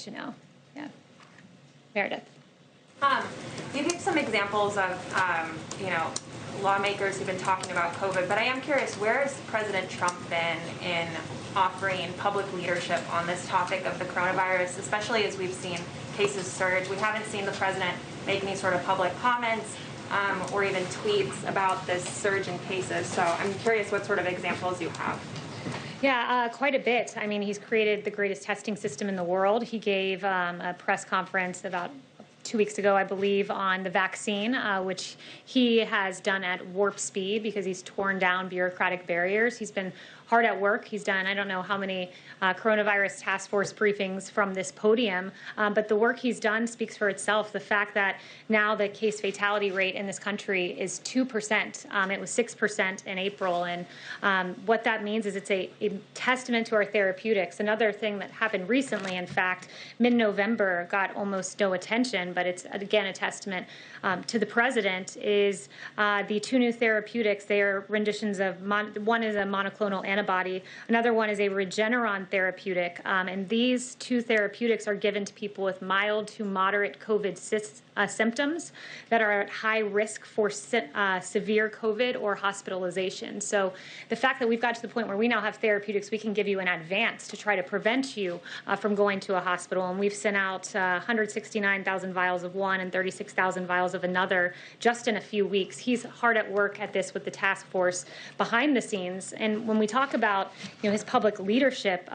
let you know. Yeah. Meredith. You gave some examples of, lawmakers who've been talking about COVID, but I am curious, where has President Trump been in offering public leadership on this topic of the coronavirus, especially as we've seen cases surge? We haven't seen the president make any sort of public comments or even tweets about this surge in cases. So I'm curious what sort of examples you have. Yeah, quite a bit. I mean, he's created the greatest testing system in the world. He gave a press conference about 2 weeks ago, I believe, on the vaccine, which he has done at warp speed because he's torn down bureaucratic barriers. He's been hard at work. He's done, I don't know how many coronavirus task force briefings from this podium, but the work he's done speaks for itself. The fact that now the case fatality rate in this country is 2%. It was 6% in April, and what that means is it's a testament to our therapeutics. Another thing that happened recently, in fact, mid-November, got almost no attention, but it's, again, a testament to the president, is the 2 new therapeutics. They are renditions of, one is a monoclonal antibody, another one is a Regeneron therapeutic, and these 2 therapeutics are given to people with mild to moderate COVID symptoms that are at high risk for severe COVID or hospitalization. So the fact that we've got to the point where we now have therapeutics we can give you in advance to try to prevent you from going to a hospital, and we've sent out 169,000 vials of one and 36,000 vials of another just in a few weeks. He's hard at work at this with the task force behind the scenes. And when we talk about his public leadership,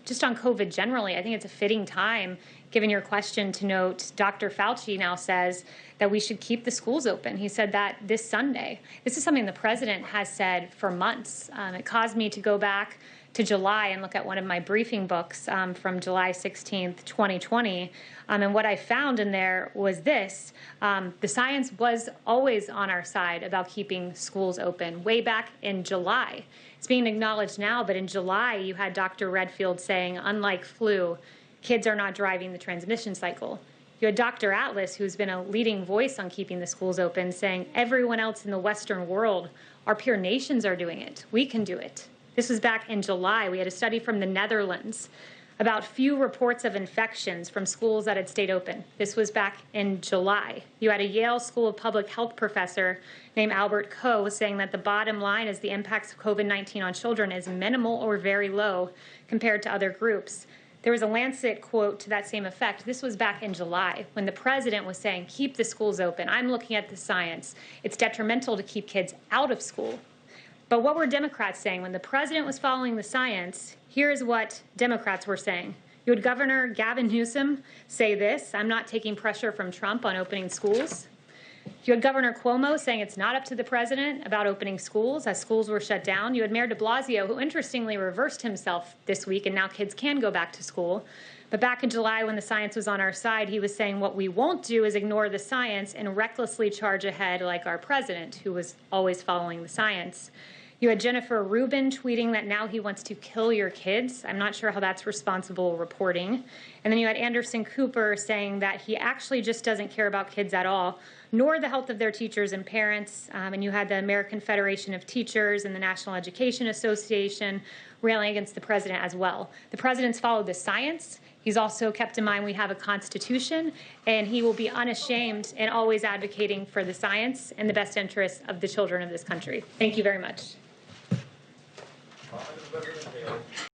just on COVID generally, I think it's a fitting time, given your question, to note Dr. Fauci now says that we should keep the schools open. He said that this Sunday. This is something the president has said for months. It caused me to go back to July and look at one of my briefing books from July 16th, 2020. And what I found in there was this. The science was always on our side about keeping schools open way back in July. It's being acknowledged now, but in July you had Dr. Redfield saying, unlike flu, kids are not driving the transmission cycle. You had Dr. Atlas, who's been a leading voice on keeping the schools open, saying everyone else in the Western world, our peer nations are doing it. We can do it. This was back in July. We had a study from the Netherlands about few reports of infections from schools that had stayed open. This was back in July. You had a Yale School of Public Health professor named Albert Koh saying that the bottom line is the impacts of COVID-19 on children is minimal or very low compared to other groups. There was a Lancet quote to that same effect. This was back in July when the president was saying, keep the schools open. I'm looking at the science. It's detrimental to keep kids out of school. But what were Democrats saying? When the president was following the science, here's what Democrats were saying. You had Governor Gavin Newsom say this: I'm not taking pressure from Trump on opening schools. You had Governor Cuomo saying it's not up to the president about opening schools as schools were shut down. You had Mayor de Blasio, who interestingly reversed himself this week, and now kids can go back to school. But back in July, when the science was on our side, he was saying what we won't do is ignore the science and recklessly charge ahead like our president, who was always following the science. You had Jennifer Rubin tweeting that now he wants to kill your kids. I'm not sure how that's responsible reporting. And then you had Anderson Cooper saying that he actually just doesn't care about kids at all, nor the health of their teachers and parents. And you had the American Federation of Teachers and the National Education Association railing against the president as well. The president's followed the science. He's also kept in mind we have a constitution, and he will be unashamed and always advocating for the science and the best interests of the children of this country. Thank you very much.